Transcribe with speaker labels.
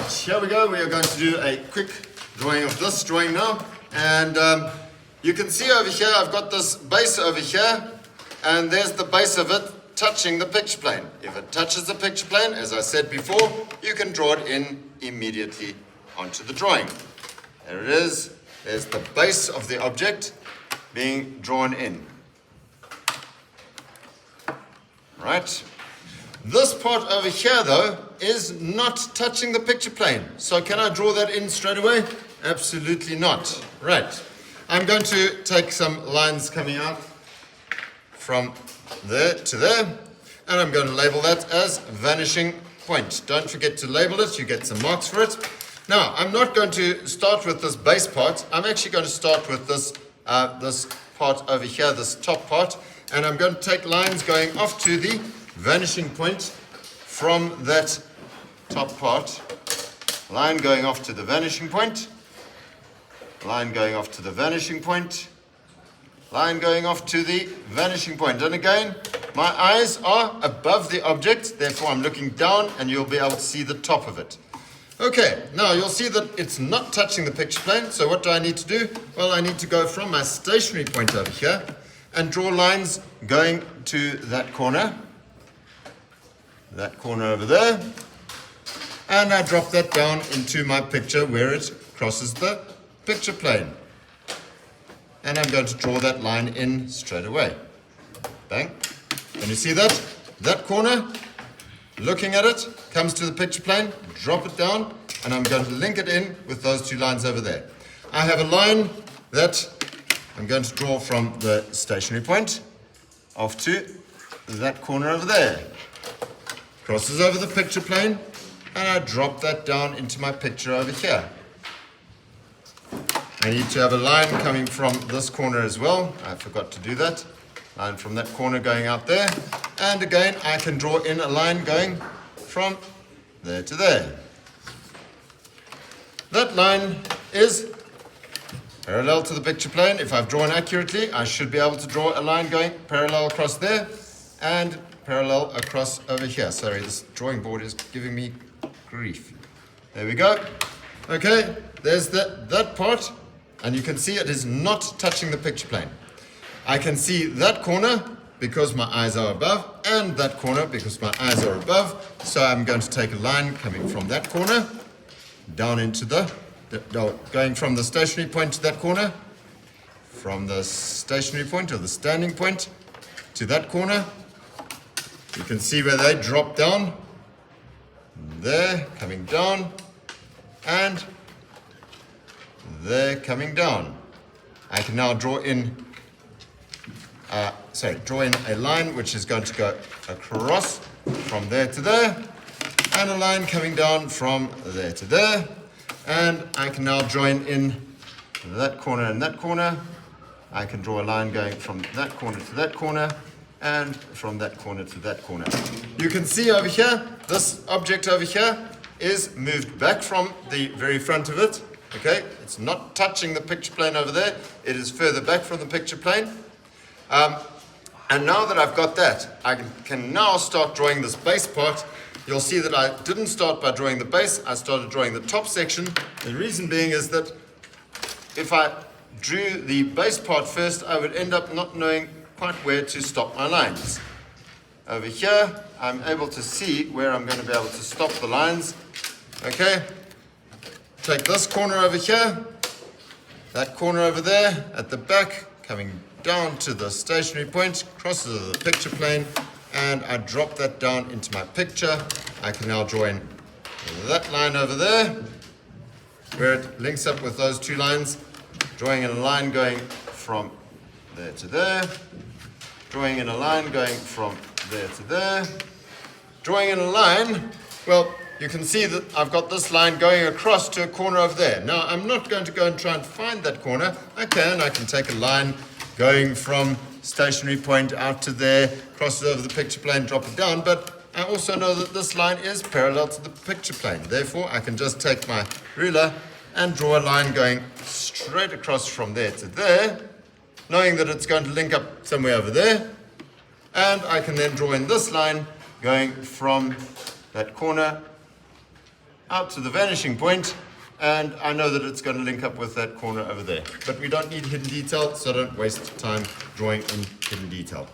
Speaker 1: Right, here we go. We are going to do a quick drawing of this drawing now. And you can see over here, I've got this base over here, and there's the base of it touching the picture plane. If it touches the picture plane, as I said before, you can draw it in immediately onto the drawing. There it is. There's the base of the object being drawn in. Right. This part over here, though, is not touching the picture plane. So can I draw that in straight away? Absolutely not. Right. I'm going to take some lines coming out from there to there, and I'm going to label that as vanishing point. Don't forget to label it. You get some marks for it. Now, I'm not going to start with this base part. I'm actually going to start with this, this part over here, this top part, and I'm going to take lines going off to the vanishing point from that top part. Line going off to the vanishing point. Line going off to the vanishing point. Line going off to the vanishing point. And again, my eyes are above the object, therefore I'm looking down and you'll be able to see the top of it. Okay, now you'll see that it's not touching the picture plane, so what do I need to do? Well, I need to go from my stationary point over here and draw lines going to that corner over there, and I drop that down into my picture where it crosses the picture plane. And I'm going to draw that line in straight away. Bang. Can you see that? That corner, looking at it, comes to the picture plane, drop it down, and I'm going to link it in with those two lines over there. I have a line that I'm going to draw from the stationary point off to that corner over there. Crosses over the picture plane, and I drop that down into my picture over here. I need to have a line coming from this corner as well. I forgot to do that. Line from that corner going out there. And again, I can draw in a line going from there to there. That line is parallel to the picture plane. If I've drawn accurately, I should be able to draw a line going parallel across there and parallel across over here. Sorry, this drawing board is giving me grief. There we go. Okay, there's that part, and you can see it is not touching the picture plane. I can see that corner because my eyes are above, and that corner because my eyes are above. So I'm going to take a line coming from that corner down into going from the stationary point to that corner, from the stationary point or the standing point to that corner. You can see where they drop down, there, coming down, and there, coming down. I can now draw in a line which is going to go across from there to there, and a line coming down from there to there. And I can now join in that corner and that corner. I can draw a line going from that corner to that corner, and from that corner to that corner. You can see over here, this object over here is moved back from the very front of it. Okay, it's not touching the picture plane over there. It is further back from the picture plane. And now that I've got that, I can now start drawing this base part. You'll see that I didn't start by drawing the base. I started drawing the top section. The reason being is that if I drew the base part first, I would end up not knowing quite where to stop my lines. Over here, I'm able to see where I'm going to be able to stop the lines. Okay, take this corner over here, that corner over there at the back, coming down to the stationary point, crosses the picture plane, and I drop that down into my picture. I can now draw in that line over there, where it links up with those two lines, drawing in a line going from there to there, drawing in a line going from there to there, drawing in a line. Well, you can see that I've got this line going across to a corner over there. Now, I'm not going to go and try and find that corner. I can take a line going from stationary point out to there, crosses over the picture plane, drop it down, but I also know that this line is parallel to the picture plane. Therefore, I can just take my ruler and draw a line going straight across from there to there, knowing that it's going to link up somewhere over there. And I can then draw in this line going from that corner out to the vanishing point, and I know that it's going to link up with that corner over there. But we don't need hidden detail, so don't waste time drawing in hidden detail.